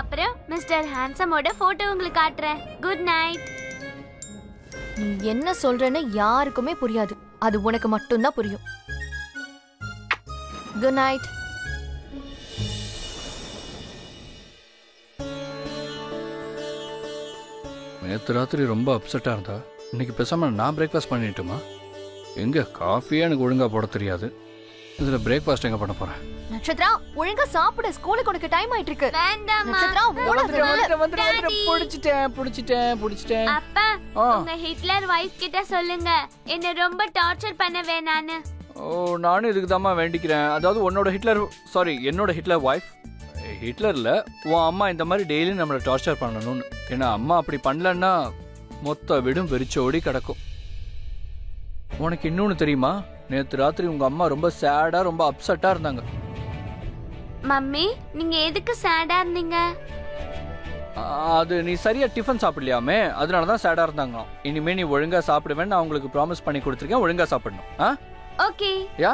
அப்புறம் mister ஹான்சமோட photo உங்களுக்கு காட்டுறேன். Good night. நீ என்ன சொல்றேன்னு யாருக்குமே புரியாது. அது உனக்கு மட்டும்தான் புரியும். Good night. நேற்று ராத்திரி ரொம்ப அப்செட்டாக இருந்தா இன்னைக்கு பேசாம நான் பிரேக்ஃபாஸ்ட் பண்ணிட்டுமா? எங்க காஃபியே எனக்கு ஒழுங்கா போட தெரியாது. இதுல பிரேக்ஃபாஸ்ட் எங்க பண்ண போறேன்? நட்சத்திரா ஒழுங்கா சாப்பிடு. ஸ்கூலுக்கு உனக்கு டைம் ஆயிட்டு இருக்கு. வேண்டாம்மா. நட்சத்திரா புடிச்சிட்டேன். அப்பா, உங்க ஹிட்லர் வைஃப் கிட்ட சொல்லுங்க என்ன ரொம்ப டார்ச்சர் பண்ண வேணான்னு. ஓ, நானும் இதுக்கு தாம்மா வேண்டிக்கிறேன். அதாவது என்னோட ஹிட்லர் வைஃப் ஹிட்லர்ல உன் அம்மா இந்த மாதிரி டெய்லி நம்மளை டார்ச்சர் பண்ணணும்னு. ஏன்னா அம்மா அப்படி பண்ணலன்னா மொத்த வீடும் வெறிச்சோடி கிடக்கும். உனக்கு இன்னொன்னு தெரியுமா? நேற்று ராத்திரி உங்க அம்மா ரொம்ப சேடா ரொம்ப அப்செட்டா இருந்தாங்க. மம்மி, நீங்க எதுக்கு சேடா இருந்தீங்க? அது நீ சரியா டிஃபன் சாப்பிடலையாமே, அதனாலதான் சேடா இருந்தாங்க. இனிமே நீ ஒழுங்கா சாப்பிடுவேன்னு நான் உங்களுக்கு ப்ராமிஸ் பண்ணி கொடுத்துருக்கேன். ஒழுங்கா சாப்பிடணும். ஓகே. யா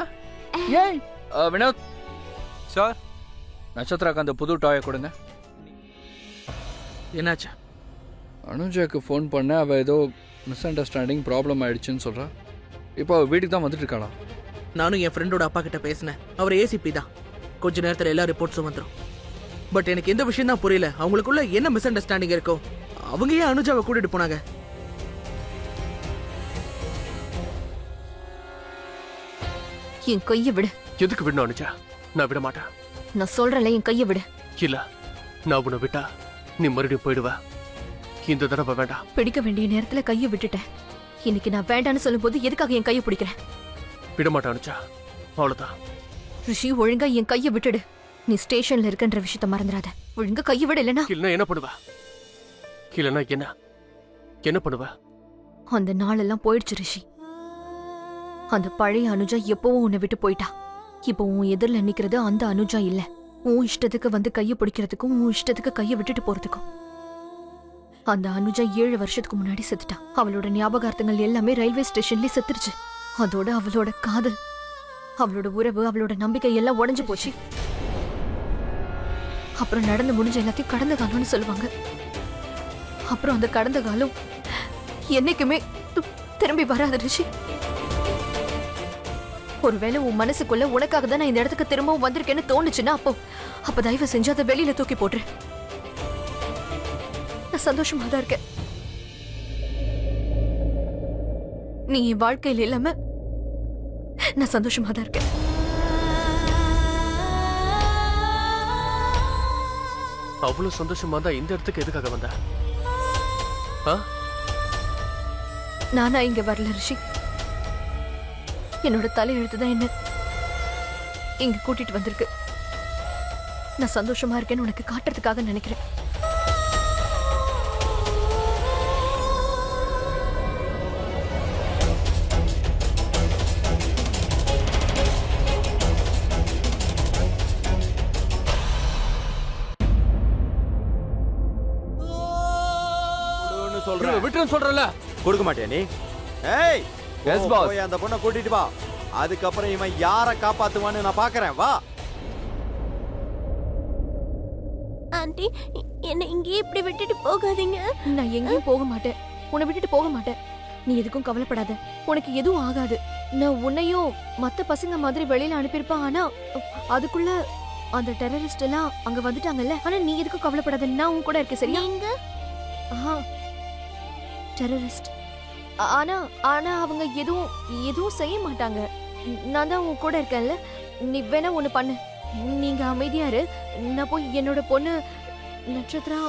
ஏய் வினோத் சார், நட்சத்திராக்கு அந்த புது டாயை கொடுங்க. என்னாச்சு? அனுஜாக்கு ஃபோன் பண்ண, அவள் ஏதோ மிஸ் அண்டர்ஸ்டாண்டிங் ப்ராப்ளம் ஆயிடுச்சுன்னு சொல்கிறா. இப்போ வீட்டுக்கு தான் வந்துட்டு இருக்காளா? நானும் என் ஃப்ரெண்டோட அப்பா கிட்ட பேசினேன். அவர் ஏசிபி தான். கொஞ்ச நேரத்தில் எல்லா ரிப்போர்ட்ஸும் வந்துடும். பட் எனக்கு எந்த விஷயம் தான் புரியல. அவங்களுக்குள்ள என்ன மிஸ் அண்டர்ஸ்டாண்டிங் இருக்கோ? அவங்க ஏன் அனுஜாவை கூட்டிட்டு போனாங்க? என் கையை விடு. எதுக்கு விடணும் அனுஜா? நான் விட மாட்டேன். நான் சொல்றேன்ல, என் கையை விடு. இல்ல, நான் உன்னை விட்டா நீ மறுபடியும் போயிடுவ. இந்த தடவை வேண்டாம். பிடிக்க வேண்டிய நேரத்துல கையை விட்டுட்டேன். இன்னைக்கு நான் வேண்டான்னு சொல்லும் போது எதுக்காக என் கையை பிடிக்கிறேன்? விட மாட்டேன் அனுஜா, அவ்வளவுதான். ரிஷி, ஒழுங்கா என் கையை விட்டுடு. நீ ஸ்டேஷன்ல இருக்கன்ற விஷயத்த மறந்துடாத. ஒழுங்கா கையை விட. இல்லைன்னா என்ன பண்ணுவ? இல்லைன்னா என்ன பண்ணுவ? அந்த நாளெல்லாம் போயிடுச்சு ரிஷி. அந்த பழைய அனுஜா எப்பவும் உன்னை விட்டு போயிட்டா. இப்போ உன் எதிரில நிக்கிறது அந்த அனுஜா இல்ல. உன் இஷ்டத்துக்கு வந்து கையை பிடிக்கிறதுக்கும் உன் இஷ்டத்துக்கு கையை விட்டுட்டு போறதுக்கும். அந்த அனுஜா 7 வருஷத்துக்கு முன்னாடி செத்துட்டா. அவளோட ஞாபகார்த்தங்கள் எல்லாமே ரயில்வே ஸ்டேஷன்லயே செத்துருச்சு. அதோட அவளோட காதல், அவளோட உறவு, அவளோட நம்பிக்கை எல்லாம் உடைஞ்சு போச்சு. அப்புறம் நடந்து முடிஞ்ச எல்லாத்தையும் கடந்த காலம்னு சொல்லுவாங்க. அப்புறம் அந்த கடந்த காலம் என்னைக்குமே திரும்பி வராது ரிஷி. ஒருவேளை உன் மனசுக்குள்ள உனக்காக தான் நான் இந்த இடத்துக்கு திரும்பவும் வந்திருக்கேன்னு தோணுச்சுன்னா அப்ப தயவு செஞ்சு அதை வெளியில தூக்கி போட்டுரு. நான் சந்தோஷமா தான் இருக்கேன். நீ என் வாழ்க்கையில இல்லாம நான் சந்தோஷமா தான் இருக்கேன். அவ்வளவு சந்தோஷமா தான் இந்த இடத்துக்கு எதுக்காக வந்த? நானா இங்க வரல ரிஷி. என்னோட தலையெழுத்து தான் என்ன இங்க கூட்டிட்டு வந்திருக்கு. நான் சந்தோஷமா இருக்கேன்னு உனக்கு காட்டுறதுக்காக நினைக்கிறேன். விட்டுன்னு சொல்றல, கொடுக்க மாட்டியா நீ? ஏய், எஸ் பாஸ், போய் அந்த பொண்ணை கூட்டிட்டு வா. அதுக்கப்புறம் இவன் யாரை காப்பாத்துவான்னு நான் பாக்குறேன். வா. ஆண்டி, என்ன இங்கேயே இப்படி விட்டுட்டு போகாதீங்க. நான் எங்கேயும் போக மாட்டேன். உன்னை விட்டுட்டு போக மாட்டேன். நீ எதுக்கும் கவலைப்படாத. உனக்கு எதுவும் ஆகாது. நான் உன்னையும் மத்த பசங்க மாதிரி வெளியில அனுப்பியிருப்பான். ஆனா அதுக்குள்ள அந்த டெரரிஸ்ட் எல்லாம் அங்க வந்துட்டாங்கல்ல. ஆனா நீ எதுக்கும் கவலைப்படாத. நான் உன் கூட இருக்கேன். சரியா? டெரரிஸ்ட். ஆனா ஆனா அவங்க எதுவும் செய்ய மாட்டாங்க. நான் தான் உன் கூட இருக்கேன்ல. நீ வேணா ஒண்ணு பண்ணு. நீங்க அமைதியா இரு. நான் போய் என்னோட பொண்ணு நட்சத்திரா,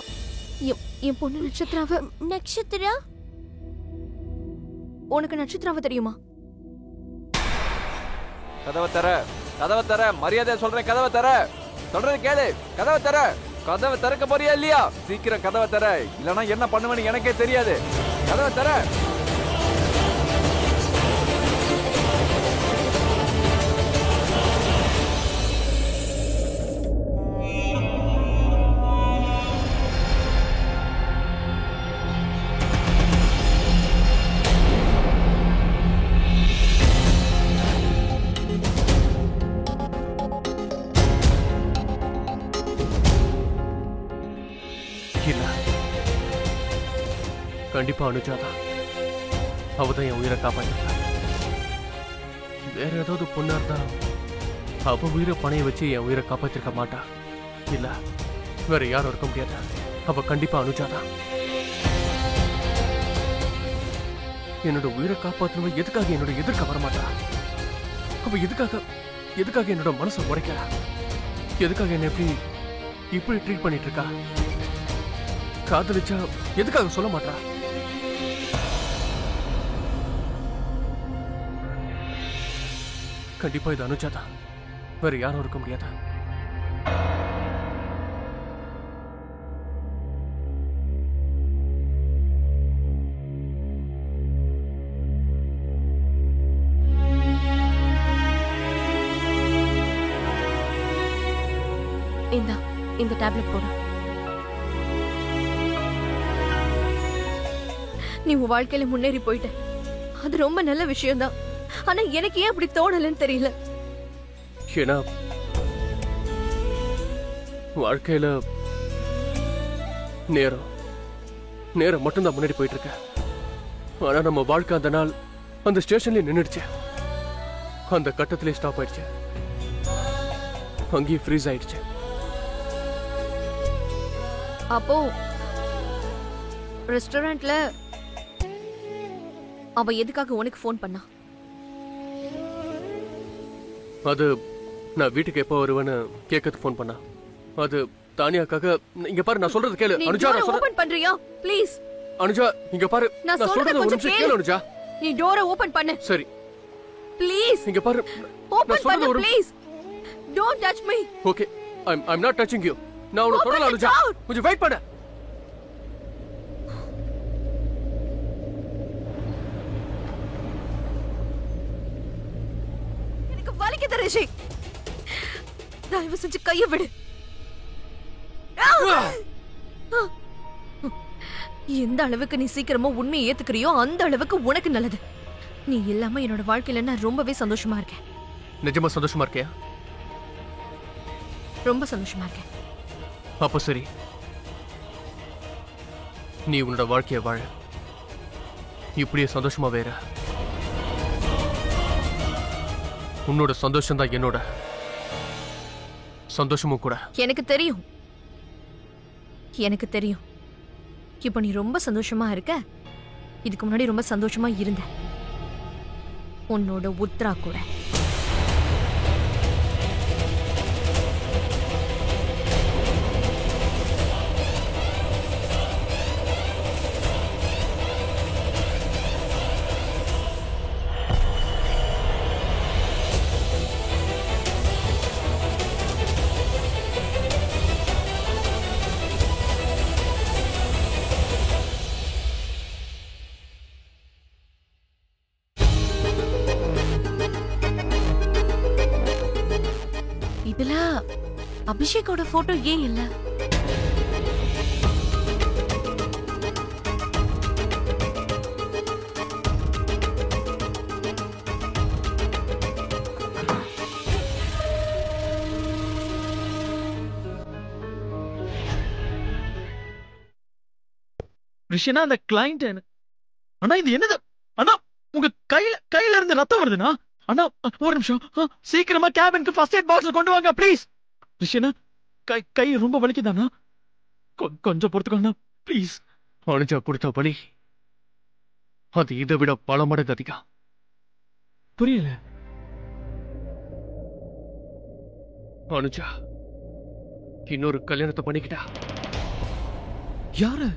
என் பொண்ணு நட்சத்திராவ. நட்சத்திரா? உனக்கு நட்சத்திராவ தெரியுமா? கதவை தர, மரியாதையா சொல்றேன். கதவை தர, சொல்றது கேளு. கதவை தர. கதவை திறக்க போறியா இல்லையா? சீக்கிரம் கதவை தர, இல்லனா என்ன பண்ணுவேன்னு எனக்கே தெரியாது. கதவை தர. கண்டிப்பா அனுஜா தான். அவதான் என் உயிரை காப்பாத்திருக்கா. வேற ஏதாவது பொண்ணா இருந்தா அவ உயிரை பணைய வச்சு என் உயிரை காப்பாத்திருக்க மாட்டா. இல்ல, வேற யாரும் இருக்க முடியாது. அவ கண்டிப்பா அனுஜா தான். என்னோட உயிரை காப்பாத்தினவ எதுக்காக என்னோட எதிர்க்க வரமாட்டா? அவ எதுக்காக என்னோட மனசை உடைக்கிறா? எதுக்காக என்ன இப்படி ட்ரீட் பண்ணிட்டு இருக்கா? காதலிச்சா எதுக்காக சொல்ல மாட்டா? கண்டிப்பா இது அனுஜா தான். வேற யாரும் இருக்க முடியாது. இந்த டேப்லெட் போடு. நீ உன் வாழ்க்கையில முன்னேறி போயிட்ட, அது ரொம்ப நல்ல விஷயம்தான். ஆனா எனக்கு ஏன் அப்படி தோணலன்னு தெரியல. ஏன்னா வாழ்க்கையில நேரம் மட்டும்தான் முன்னாடி போயிட்டு இருக்க. ஆனா நம்ம வாழ்க்கை அந்த நாள் அந்த ஸ்டேஷன்ல நின்னுடுச்சு. அந்த கட்டத்திலே ஸ்டாப் ஆயிடுச்சு. அங்கேயே ஃப்ரீஸ் ஆயிடுச்சு. அப்போ ரெஸ்டாரண்ட்ல அவ எதுக்காக உனக்கு ஃபோன் பண்ணா? அது நான் வீட்டுக்கு எப்போ வருவேன்னு கேட்கறதுக்கு ஃபோன் பண்ணா. அது தானியாக்காக. இங்க பாரு, நான் சொல்றது கேளு அனுஜா. நான் ஓபன் பண்றியா ப்ளீஸ்? அனுஜா இங்க பாரு, நான் சொல்றது ஒரு நிமிஷம் கேளு அனுஜா. நீ டோரை ஓபன் பண்ணு. சரி ப்ளீஸ் இங்க பாரு, ஓபன் பண்ணு please. Don't touch me. Okay, I'm not touching you. நான் உன்னை தொடல அனுஜா. கொஞ்சம் வெயிட் பண்ணு. எனக்கு வலிக்குது ரிஷி. தயவு செஞ்சு கையை விடு. எந்த அளவுக்கு நீ சீக்கிரமா உண்மையை ஏத்துக்கிறியோ அந்த அளவுக்கு உனக்கு நல்லது. நீ இல்லாம என்னோட வாழ்க்கையில நான் ரொம்பவே சந்தோஷமா இருக்கேன். நிஜமா சந்தோஷமா இருக்கியா? ரொம்ப சந்தோஷமா இருக்கேன். அப்போ சரி, நீ உன்னோட வாழ்க்கைய வாழ. இப்படியே சந்தோஷமா வேற. உன்னோட சந்தோஷம் தான் என்னோட சந்தோஷமும் கூட. எனக்கு தெரியும். இப்போ நீ ரொம்ப சந்தோஷமா இருக்க. இதுக்கு முன்னாடி ரொம்ப சந்தோஷமா இருந்த. உன்னோட உத்ரா கூட. இதுல அபிஷேக்கோட போட்டோ ஏன் இல்ல? ரிஷினா, அந்த கிளைண்ட் அண்ணா, இது என்னது அண்ணா? உங்க கையில இருந்து ரத்தம் வருதுண்ணா. அண்ணா ஒரு நிமிஷம், சீக்கிரமா கேபினுக்கு ஃபர்ஸ்ட் எய்ட் பாக்ஸ் கொண்டு வாங்க ப்ளீஸ். ரிஷினா, கை ரொம்ப வலிக்குதாண்ணா. கொஞ்சம் பொறுத்துக்கோண்ணா ப்ளீஸ். அனுஜா கொடுத்த வலி அது இதை விட பல மடங்கு அதிகம். புரியல. அனுஜா இன்னொரு கல்யாணத்தை பண்ணிக்கிட்டா. யாரு?